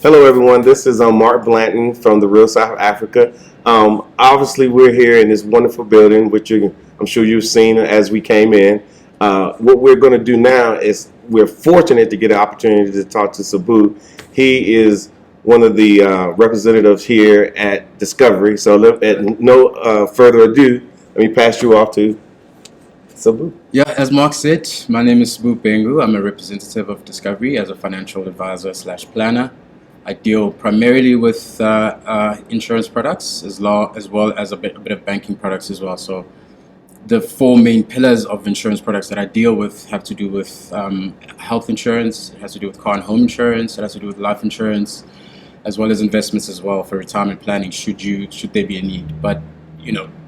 Hello, everyone. This is Mark Blanton from the Real South Africa. Obviously, we're here in this wonderful building, which I'm sure you've seen as we came in. What we're going to do now is we're fortunate to get an opportunity to talk to Sibu. He is one of the representatives here at Discovery. So, at no further ado, let me pass you off to Sibu. Yeah, as Mark said, my name is Sibu Bhengu. I'm a representative of Discovery as a financial advisor slash planner. I deal primarily with insurance products as well as a bit of banking products as well. So the four main pillars of insurance products that I deal with have to do with health insurance, it has to do with car and home insurance, it has to do with life insurance, as well as investments as well for retirement planning should there be a need. But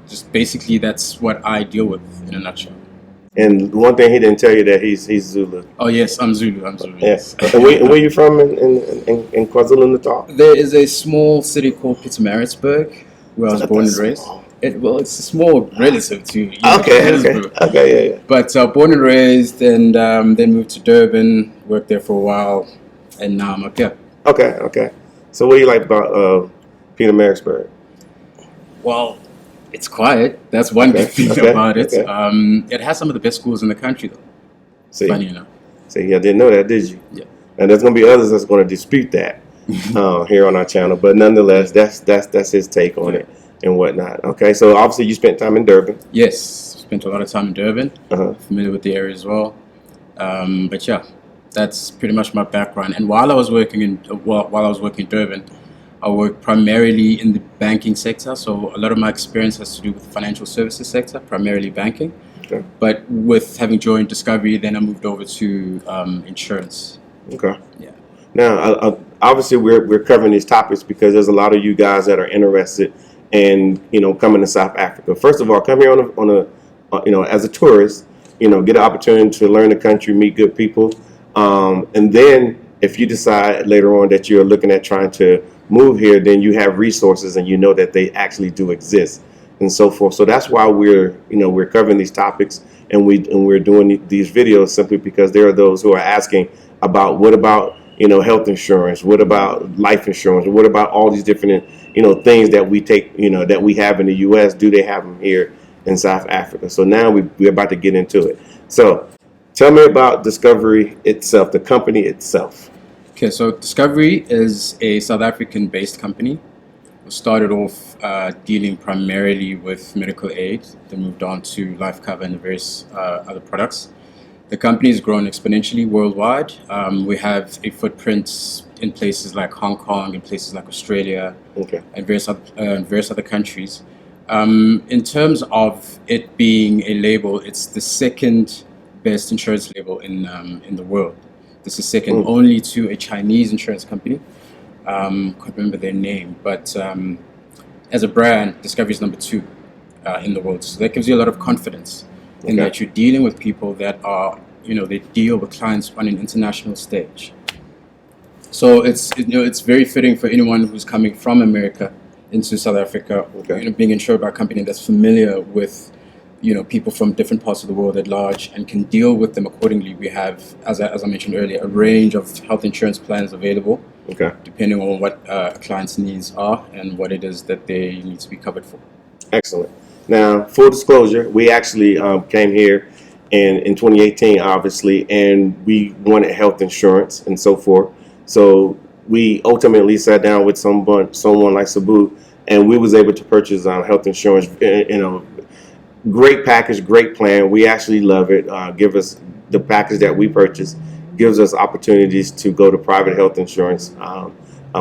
just basically that's what I deal with in a nutshell. And one thing he didn't tell you that he's Zulu. Oh yes, I'm Zulu. Yes. And where you from in KwaZulu-Natal? There is a small city called Pietermaritzburg where I was born and raised. It's a small relative to Okay. But born and raised, and then moved to Durban, worked there for a while, and now I'm up here. Okay. So what do you like about Pietermaritzburg? Well, it's quiet. That's one big thing about it. It has some of the best schools in the country, though. See, funny enough. See, I didn't know that, did you? Yeah. And there's going to be others that's going to dispute that here on our channel. But nonetheless, that's his take on it and whatnot. Okay, so obviously you spent time in Durban. Yes, spent a lot of time in Durban. Familiar with the area as well. But yeah, that's pretty much my background. And while I was working in Durban, I work primarily in the banking sector, so a lot of my experience has to do with the financial services sector, primarily banking. Okay. But with having joined Discovery, then I moved over to insurance. Okay. Yeah. Now, obviously, we're covering these topics because there's a lot of you guys that are interested in coming to South Africa. First of all, come here as a tourist, get an opportunity to learn the country, meet good people, and then if you decide later on that you're looking at trying to move here, then you have resources and you know that they actually do exist and so forth. So that's why we're covering these topics and we're doing these videos simply because there are those who are asking about what about health insurance, what about life insurance, what about all these different things that we take that we have in the U.S. Do they have them here in South Africa? So now we're about to get into it. So tell me about Discovery itself, the company itself. Okay, so Discovery is a South African-based company. We started off dealing primarily with medical aid, then moved on to life cover and various other products. The company has grown exponentially worldwide. We have a footprint in places like Hong Kong, in places like Australia, and various other countries. In terms of it being a label, it's the second best insurance label in the world. This is second only to a Chinese insurance company. Can't remember their name, but as a brand, Discovery is number 2 in the world. So that gives you a lot of confidence in that you're dealing with people that are, they deal with clients on an international stage. So it's very fitting for anyone who's coming from America into South Africa, being insured by a company that's familiar with people from different parts of the world at large and can deal with them accordingly. We have, as I mentioned earlier, a range of health insurance plans available, depending on what a client's needs are and what it is that they need to be covered for. Excellent. Now, full disclosure, we actually came here in 2018, obviously, and we wanted health insurance and so forth. So we ultimately sat down with someone like Sibu, and we was able to purchase health insurance. Great package, great plan. We actually love it. Give us the package that we purchased gives us opportunities to go to private health insurance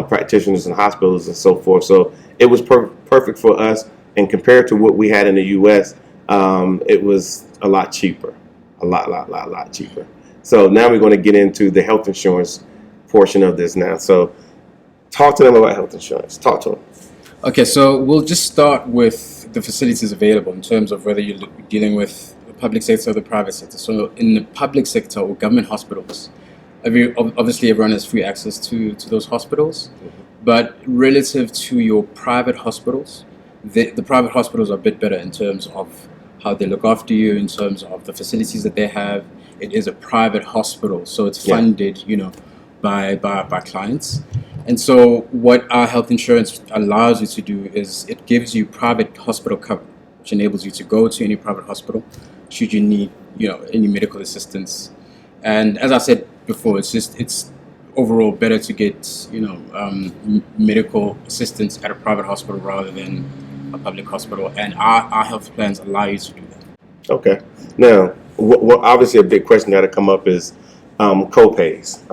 practitioners and hospitals and so forth. So it was perfect for us. And compared to what we had in the U.S., it was a lot cheaper, a lot cheaper. So now we're going to get into the health insurance portion of this now. So talk to them about health insurance. Talk to them. Okay, so we'll just start with the facilities available in terms of whether you're dealing with the public sector or the private sector. So in the public sector or government hospitals, obviously everyone has free access to those hospitals, but relative to your private hospitals, the private hospitals are a bit better in terms of how they look after you, in terms of the facilities that they have. It is a private hospital, so it's funded, by clients. And so what our health insurance allows you to do is it gives you private hospital cover, which enables you to go to any private hospital should you need, any medical assistance. And as I said before, it's overall better to get, medical assistance at a private hospital rather than a public hospital. And our health plans allow you to do that. Okay. Now, what obviously a big question that to come up is co-pays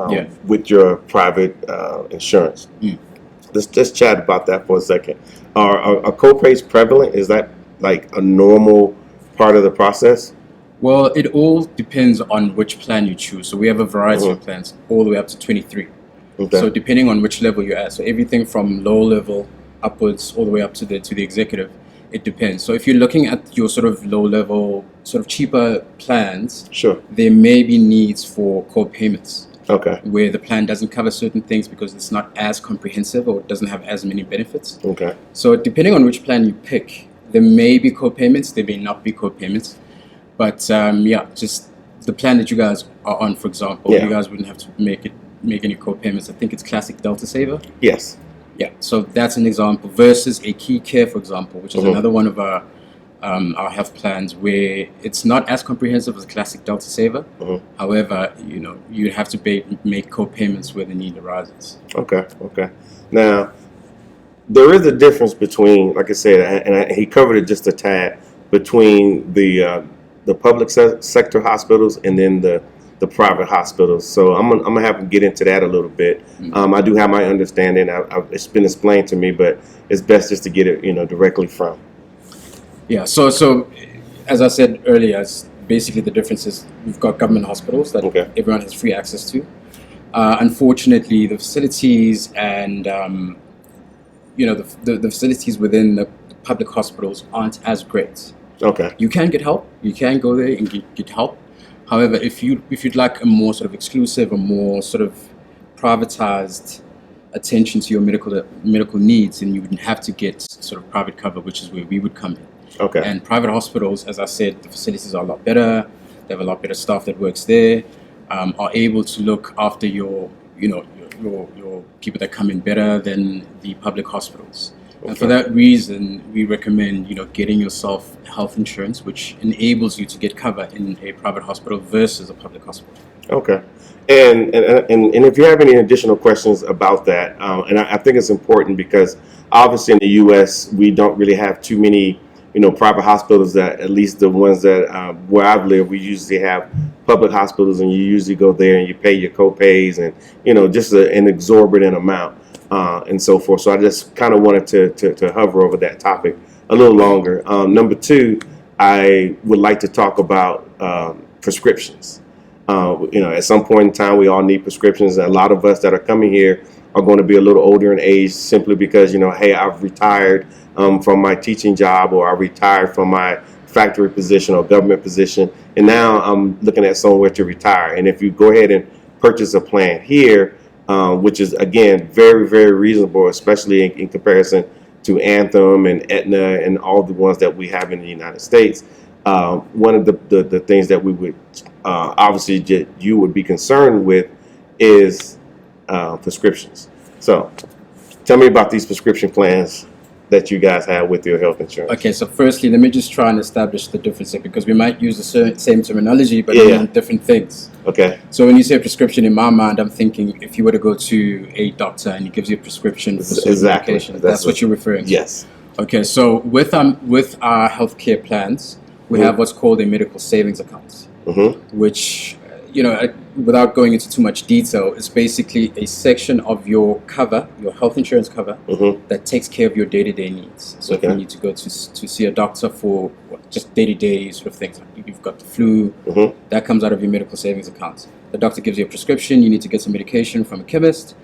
with your private insurance. Let's just chat about that for a second. Are co-pays prevalent? Is that like a normal part of the process? Well, it all depends on which plan you choose. So we have a variety of plans, all the way up to 23. Okay. So depending on which level you're at, so everything from low level upwards, all the way up to the executive, it depends. So if you're looking at your sort of low level, sort of cheaper plans, Sure. there may be needs for co-payments. Okay. Where the plan doesn't cover certain things because it's not as comprehensive or it doesn't have as many benefits. Okay. So depending on which plan you pick, there may be co-payments, there may not be co-payments. But just the plan that you guys are on, for example, you guys wouldn't have to make any co-payments. I think it's Classic Delta Saver. Yes. Yeah, so that's an example versus a Key Care, for example, which is another one of our health plans where it's not as comprehensive as a Classic Delta Saver. However, you have to make co-payments where the need arises. Okay. Now, there is a difference between, like I said, and he covered it just a tad, between the public sector hospitals and then the private hospitals. So I'm gonna have to get into that a little bit. I do have my understanding. It's been explained to me, but it's best just to get it, directly from. Yeah. So as I said earlier, it's basically the difference is we've got government hospitals that everyone has free access to. Unfortunately, the facilities and the facilities within the public hospitals aren't as great. Okay. You can get help. You can go there and get help. However, if you'd like a more sort of exclusive, a more sort of privatized attention to your medical needs, then you would have to get sort of private cover, which is where we would come in. Okay. And private hospitals, as I said, the facilities are a lot better. They have a lot better staff that works there. Are able to look after your people that come in better than the public hospitals. And for that reason, we recommend, getting yourself health insurance, which enables you to get cover in a private hospital versus a public hospital. Okay. And if you have any additional questions about that, and I think it's important because obviously in the U.S. we don't really have too many, private hospitals that, at least the ones that where I've lived, we usually have public hospitals, and you usually go there and you pay your co-pays and, just an exorbitant amount. And so forth. So I just kind of wanted to hover over that topic a little longer. Number two, I would like to talk about prescriptions. At some point in time, we all need prescriptions. A lot of us that are coming here are going to be a little older in age simply because, hey, I've retired from my teaching job, or I retired from my factory position or government position, and now I'm looking at somewhere to retire. And if you go ahead and purchase a plan here, which is, again, very, very reasonable, especially in comparison to Anthem and Aetna and all the ones that we have in the United States. One of the things that we would obviously you would be concerned with is prescriptions. So tell me about these prescription plans that you guys have with your health insurance. Okay, so firstly, let me just try and establish the difference here, because we might use the same terminology, but mean different things. Okay. So when you say prescription, in my mind, I'm thinking if you were to go to a doctor and he gives you a prescription for certain medication, that's what you're referring to. Yes. Okay, so with our healthcare plans, we have what's called a medical savings account, which, without going into too much detail, is basically a section of your cover, your health insurance cover, that takes care of your day-to-day needs. So if you need to go to see a doctor for just day-to-day sort of things, like you've got the flu, that comes out of your medical savings account. The doctor gives you a prescription, you need to get some medication from a chemist,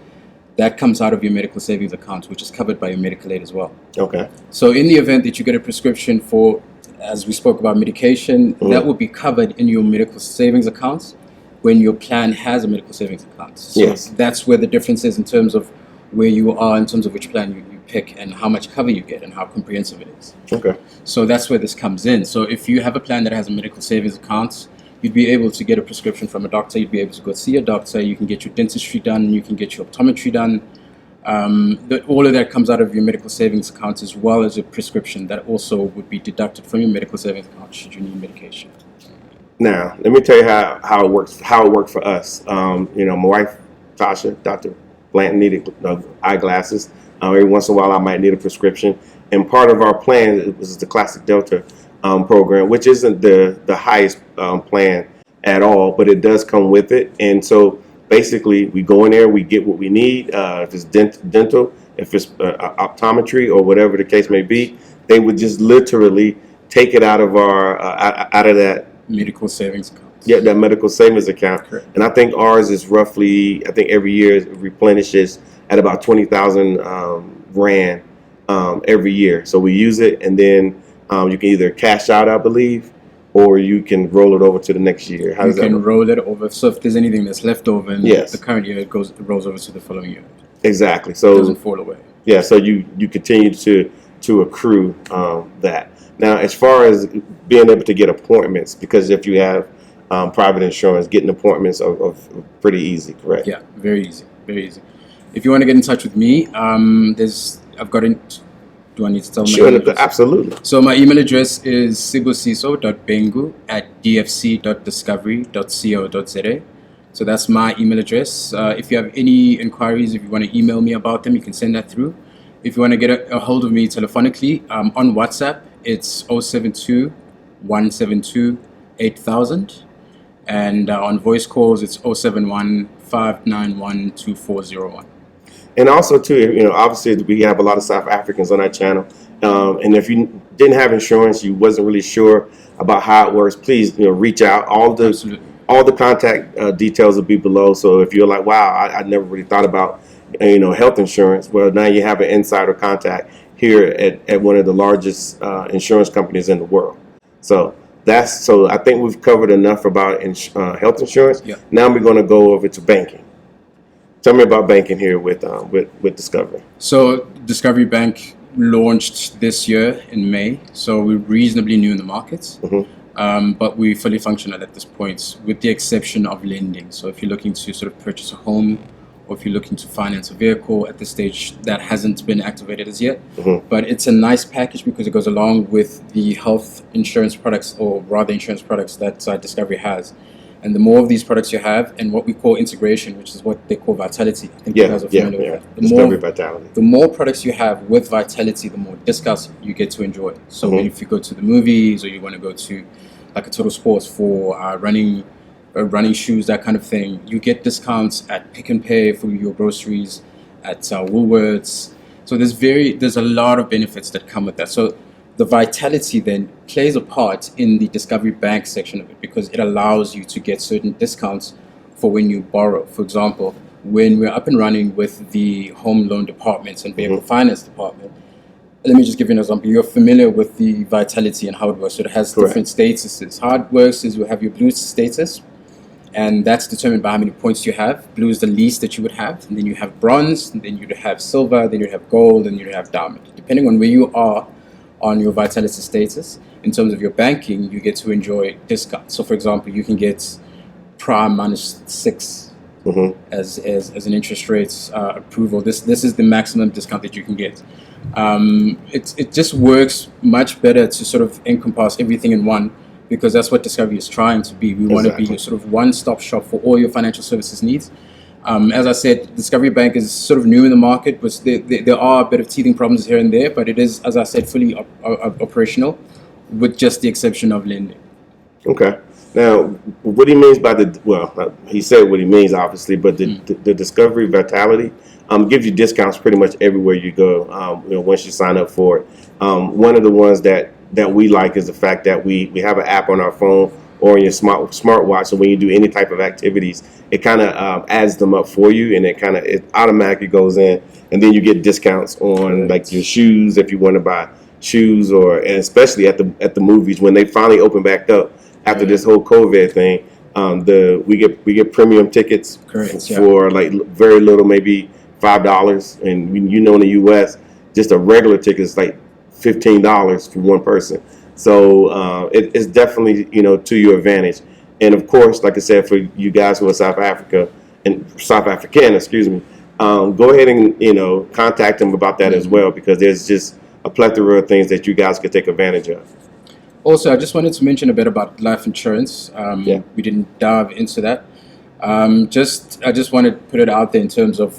that comes out of your medical savings account, which is covered by your medical aid as well. Okay. So in the event that you get a prescription for, as we spoke about, medication, that will be covered in your medical savings accounts when your plan has a medical savings account. So that's where the difference is in terms of where you are, in terms of which plan you pick and how much cover you get and how comprehensive it is. Okay. So that's where this comes in. So if you have a plan that has a medical savings account, you'd be able to get a prescription from a doctor, you'd be able to go see a doctor, you can get your dentistry done, you can get your optometry done, All of that comes out of your medical savings account as well as a prescription that also would be deducted from your medical savings account should you need medication. Now, let me tell you how it works. How it worked for us. My wife, Tasha, Dr. Blanton, needed eyeglasses. Every once in a while, I might need a prescription. And part of our plan was the Classic Delta program, which isn't the highest plan at all, but it does come with it. And so basically, we go in there, we get what we need. If it's dental, if it's optometry, or whatever the case may be, they would just literally take it out of our out of that medical savings account. Yeah, that medical savings account. Correct. And I think ours is roughly, I think every year it replenishes at about 20,000 rand every year. So we use it, and then you can either cash out, I believe, or you can roll it over to the next year. How You does that can work? roll it over. So if there's anything that's left over in Yes. the current year, it rolls over to the following year. Exactly. It So doesn't fall away. yeah, so you continue to accrue that. Now, as far as being able to get appointments, because if you have private insurance, getting appointments are pretty easy, correct? Yeah, very easy, very easy. If you want to get in touch with me, I've got it. Do I need to tell my Sure, email address? absolutely. So my email address is sibusiso.bhengu@dfc.discovery.co.za. So that's my email address. If you have any inquiries, if you want to email me about them, you can send that through. If you want to get a hold of me telephonically, on WhatsApp, it's 072 172 8000. And on voice calls, it's 071 591 2401. And also too, obviously we have a lot of South Africans on our channel, and if you didn't have insurance, you wasn't really sure about how it works, please reach out. Absolutely. All the contact details will be below. So if you're like, wow, I never really thought about health insurance, well, now you have an insider contact here at one of the largest insurance companies in the world. So I think we've covered enough about health insurance. Yeah. Now we're going to go over to banking. Tell me about banking here with Discovery. So Discovery Bank launched this year in May. So we're reasonably new in the market, but we fully functional at this point, with the exception of lending. So if you're looking to sort of purchase a home, or if you're looking to finance a vehicle at this stage, that hasn't been activated as yet. But it's a nice package because it goes along with the health insurance products, or rather insurance products that Discovery has. And the more of these products you have, and what we call integration, which is what they call vitality. I think you guys are familiar with that. Discovery Vitality. The more products you have with vitality, the more discounts you get to enjoy. So if you go to the movies, or you want to go to like a Total Sports for running shoes, that kind of thing, you get discounts at Pick and Pay for your groceries, at Woolworths. So there's a lot of benefits that come with that. So the vitality then plays a part in the Discovery Bank section of it, because it allows you to get certain discounts for when you borrow. For example, when we're up and running with the home loan departments and vehicle finance department, let me just give you an example. You're familiar with the vitality and how it works. So it has different statuses. How it works is you have your blue status, and that's determined by how many points you have. Blue is the least that you would have, and then you have bronze, and then you'd have silver, then you'd have gold, and you'd have diamond. Depending on where you are on your vitality status, in terms of your banking, you get to enjoy discounts. So for example, you can get prime -6 as an interest rate approval. This is the maximum discount that you can get. It just works much better to sort of encompass everything in one, because that's what Discovery is trying to be. We want to be your sort of one-stop shop for all your financial services needs. As I said, Discovery Bank is sort of new in the market, but there are a bit of teething problems here and there, but it is, as I said, fully operational, with just the exception of lending. Okay. Now, what he means by he said what he means, obviously, but the Discovery Vitality gives you discounts pretty much everywhere you go, once you sign up for it. One of the ones that we like is the fact that we have an app on our phone or on your smartwatch, so when you do any type of activities, it kind of adds them up for you, and it automatically goes in, and then you get discounts on like your shoes if you want to buy shoes, and especially at the movies when they finally open back up after this whole COVID thing. We get premium tickets for like very little, maybe $5, and in the U.S. just a regular ticket is like $15 for one person. So it's definitely to your advantage. And of course, like I said, for you guys who are South African, excuse me, go ahead and contact them about that as well, because there's just a plethora of things that you guys could take advantage of. Also, I just wanted to mention a bit about life insurance. We didn't dive into that. I just wanted to put it out there in terms of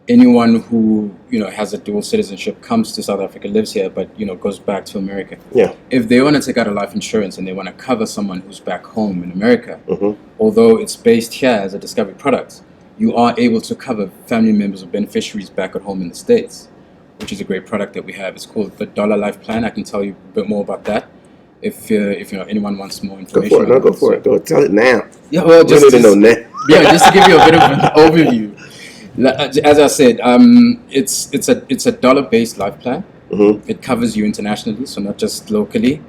anyone who has a dual citizenship, comes to South Africa, lives here, but goes back to America. Yeah. If they want to take out a life insurance and they want to cover someone who's back home in America, Mm-hmm. although it's based here as a Discovery product, you are able to cover family members or beneficiaries back at home in the States, which is a great product that we have. It's called the Dollar Life Plan. I can tell you a bit more about that if anyone wants more information. Go for it. Go tell it now. Yeah, well, We need to know now. just to give you a bit of an overview. As I said, it's a dollar-based life plan. Mm-hmm. It covers you internationally, so not just locally.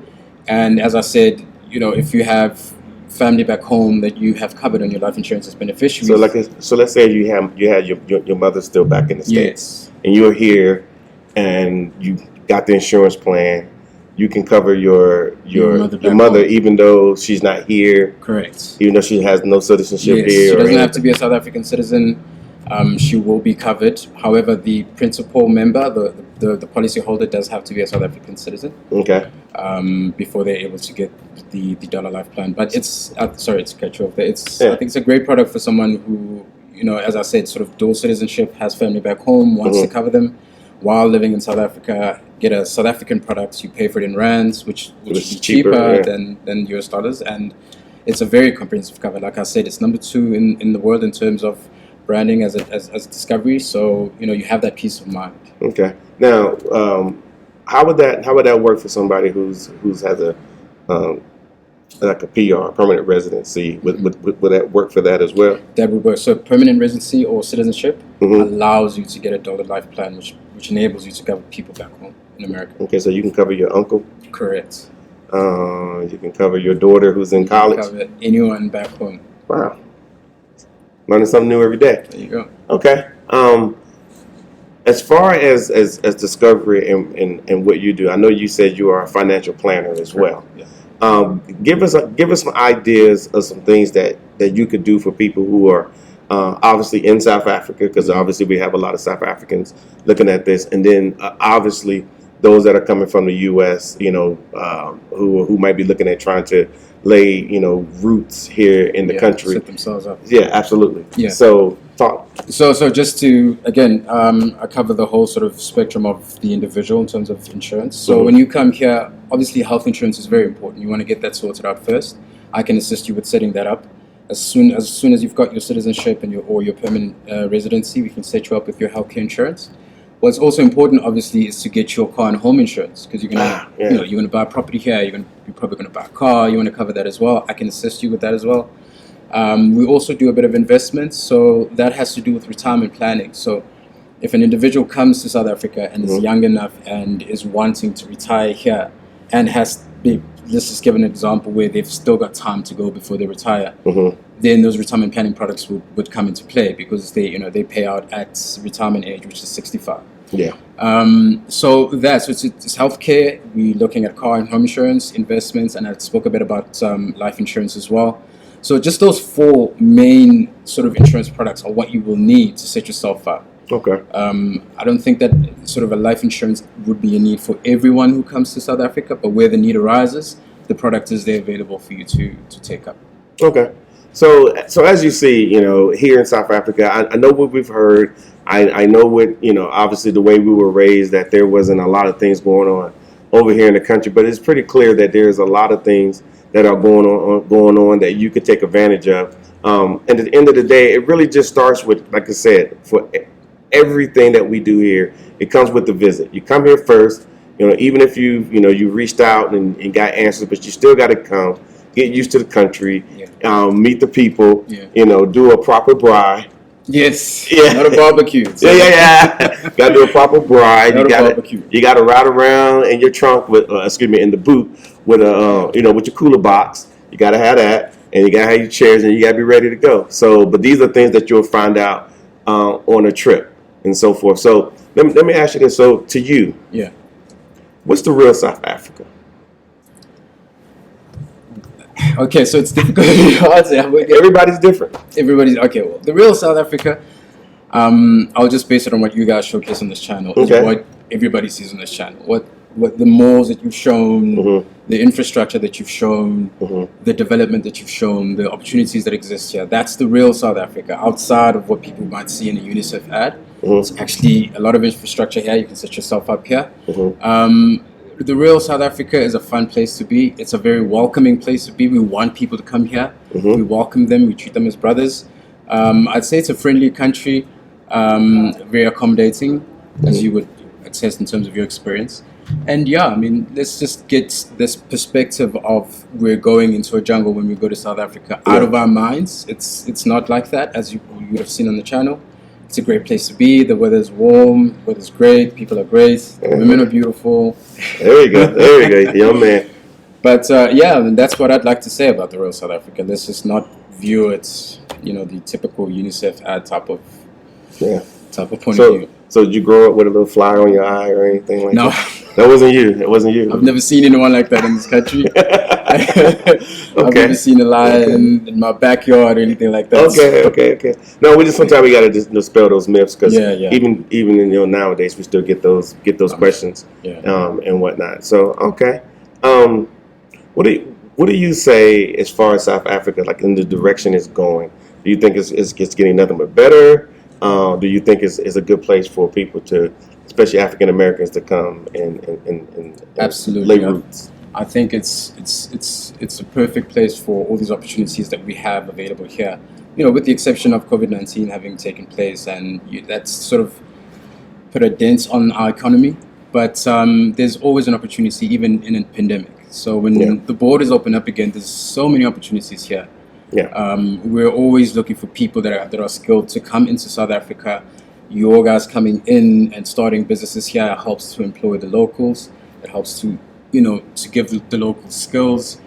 And as I said, if you have family back home that you have covered on your life insurance as beneficiaries. So let's say you had your mother still back in the States, and you're here, and you got the insurance plan. You can cover your mother even though she's not here. Correct. Even though she has no citizenship here. She doesn't have to be a South African citizen. She will be covered. However, the principal member, the policyholder, does have to be a South African citizen. Okay. Before they're able to get the Dollar Life Plan. But it's sorry to cut you off there. I think it's a great product for someone who, as I said, sort of dual citizenship, has family back home, wants to cover them while living in South Africa. Get a South African product. You pay for it in rands, which is cheaper than US dollars, and it's a very comprehensive cover. Like I said, it's number 2 in the world in terms of branding as a Discovery. So you have that peace of mind. Okay. Now, how would that work for somebody who's has a like a PR, permanent residency? Would that work for that as well? That would work. So permanent residency or citizenship allows you to get a Dollar Life Plan, which enables you to cover people back home in America. Okay, so you can cover your uncle. Correct. You can cover your daughter who's in college. Cover anyone back home. Wow. Learning something new every day. There you go. Okay. As far as Discovery and what you do, I know you said you are a financial planner as well. Yeah. Give us some ideas of some things that you could do for people who are obviously in South Africa, because obviously we have a lot of South Africans looking at this, and then obviously those that are coming from the U.S., who might be looking at trying to lay roots here in the country. Set themselves up. Yeah, absolutely. Yeah. So talk. So just to again, I cover the whole sort of spectrum of the individual in terms of insurance. So when you come here, obviously health insurance is very important. You want to get that sorted out first. I can assist you with setting that up. As soon as you've got your citizenship and your permanent residency, we can set you up with your healthcare insurance. What's also important, obviously, is to get your car and home insurance, because you're gonna, you're gonna buy a property here. You're probably gonna buy a car. You want to cover that as well. I can assist you with that as well. We also do a bit of investments, so that has to do with retirement planning. So, if an individual comes to South Africa and is young enough and is wanting to retire here, and let's just give an example where they've still got time to go before they retire, then those retirement planning products would come into play, because they pay out at retirement age, which is 65. Yeah. So it's healthcare. We're looking at car and home insurance, investments, and I spoke a bit about life insurance as well. So just those 4 main sort of insurance products are what you will need to set yourself up. Okay. I don't think that sort of a life insurance would be a need for everyone who comes to South Africa, but where the need arises, the product is there available for you to take up. Okay. So as you see, here in South Africa, I know what we've heard. I know what, obviously the way we were raised, that there wasn't a lot of things going on over here in the country, but it's pretty clear that there's a lot of things that are going on that you could take advantage of. And at the end of the day, it really just starts with, like I said, for everything that we do here, it comes with the visit. You come here first, even if you reached out and got answers, but you still got to come, get used to the country, meet the people, do a proper braai. Yes. Yeah. Not a barbecue. So. Yeah. Got to do a proper braai. Barbecue. You got to ride around in your trunk in the boot with with your cooler box. You got to have that, and you got to have your chairs, and you got to be ready to go. So, but these are things that you'll find out on a trip and so forth. So let me ask you this. So to you, what's the real South Africa? Okay, so it's difficult to answer. Everybody's different. Okay. Well, the real South Africa, I'll just base it on what you guys showcase on this channel. Is Okay. what everybody sees on this channel. What the malls that you've shown, Mm-hmm. the infrastructure that you've shown, Mm-hmm. the development that you've shown, the opportunities that exist here. That's the real South Africa, outside of what people might see in a UNICEF ad. It's Mm-hmm. actually a lot of infrastructure here. You can set yourself up here. Mm-hmm. The real South Africa is a fun place to be. It's a very welcoming place to be. We want people to come here. Mm-hmm. We welcome them. We treat them as brothers. I'd say it's a friendly country, very accommodating, as you would attest in terms of your experience. And yeah, I mean, let's just get this perspective of we're going into a jungle when we go to South Africa out of our minds. It's not like that, as you would have seen on the channel. It's a great place to be. The weather's warm, weather's great, people are great, women are beautiful. There you go. There you go, young man. But yeah, I mean, that's what I'd like to say about the real South Africa. Let's just not view it, the typical UNICEF ad Yeah. type of point So, of view. so did you grow up with a little flower on your eye or anything like No, that? That wasn't you. That wasn't you. I've never seen anyone like that in this country. I've Okay. never seen a lion Okay. in my backyard or anything like that. Okay. No, we just sometimes we gotta just dispel those myths because Yeah. even in nowadays we still get those questions Yeah. and whatnot. So okay, what do you say as far as South Africa, like in the direction it's going? Do you think it's getting nothing but better? Do you think it's a good place for people to, especially African Americans, to come and Absolutely. lay roots? I think it's a perfect place for all these opportunities that we have available here. With the exception of COVID-19 having taken place, and that's sort of put a dent on our economy. But there's always an opportunity, even in a pandemic. So when Yeah. the borders open up again, there's so many opportunities here. Yeah. We're always looking for people that are skilled to come into South Africa. Your guys coming in and starting businesses here helps to employ the locals. It helps to give the local skills.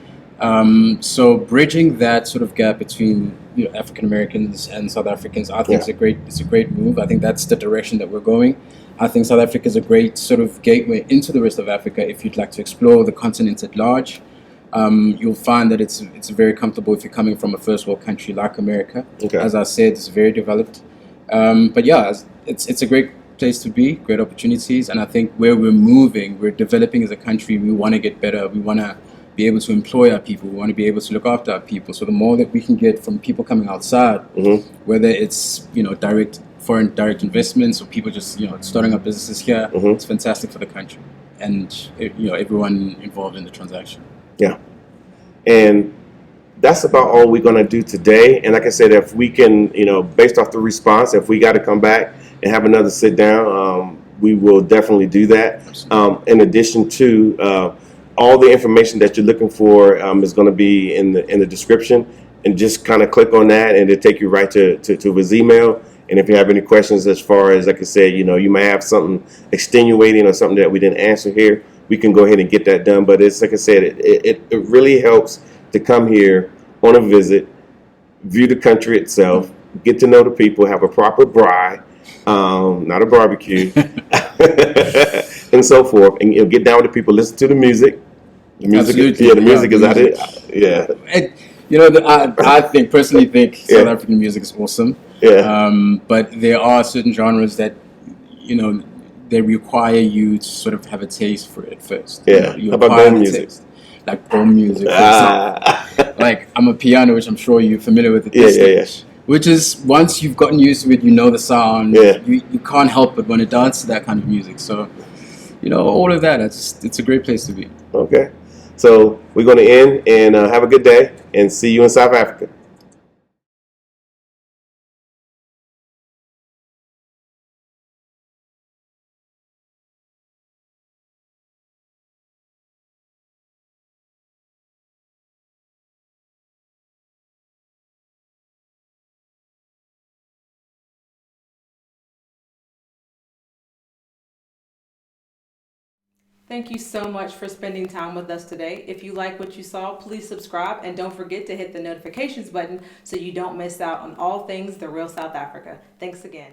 So bridging that sort of gap between African Americans and South Africans, I think it's a great move. I think that's the direction that we're going. I think South Africa is a great sort of gateway into the rest of Africa if you'd like to explore the continent at large. You'll find that it's very comfortable if you're coming from a first world country like America. Okay. As I said, it's very developed. But yeah, it's a great place to be, great opportunities, and I think where we're developing as a country. We want to get better. We want to be able to employ our people. We want to be able to look after our people. So the more that we can get from people coming outside, whether it's foreign direct investments or people just starting up businesses here, it's fantastic for the country and everyone involved in the transaction. Yeah. And that's about all we're going to do today. And like I said, if we can, based off the response, if we got to come back and have another sit down, we will definitely do that. In addition to all the information that you're looking for is going to be in the description, and just kind of click on that and it'll take you right to his email. And if you have any questions as far as, like I said, you may have something extenuating or something that we didn't answer here, we can go ahead and get that done. But it's like I said, it really helps to come here on a visit, view the country itself, get to know the people, have a proper braai, not a barbecue, and so forth, and get down with the people, listen to the music. The music, Absolutely. the music is out there. Yeah. I personally think South Yeah. African music is awesome. Yeah. But there are certain genres that, they require you to sort of have a taste for it first. Yeah. You How about acquire bone the music? taste. Like bone music, for example. Like I'm a piano, which I'm sure you're familiar with at this stage. Which is, once you've gotten used to it, you know the sound. Yeah. You can't help but want to dance to that kind of music. So, all of that, it's a great place to be. Okay. So we're going to end and have a good day and see you in South Africa. Thank you so much for spending time with us today. If you like what you saw, please subscribe and don't forget to hit the notifications button so you don't miss out on all things The Real South Africa. Thanks again.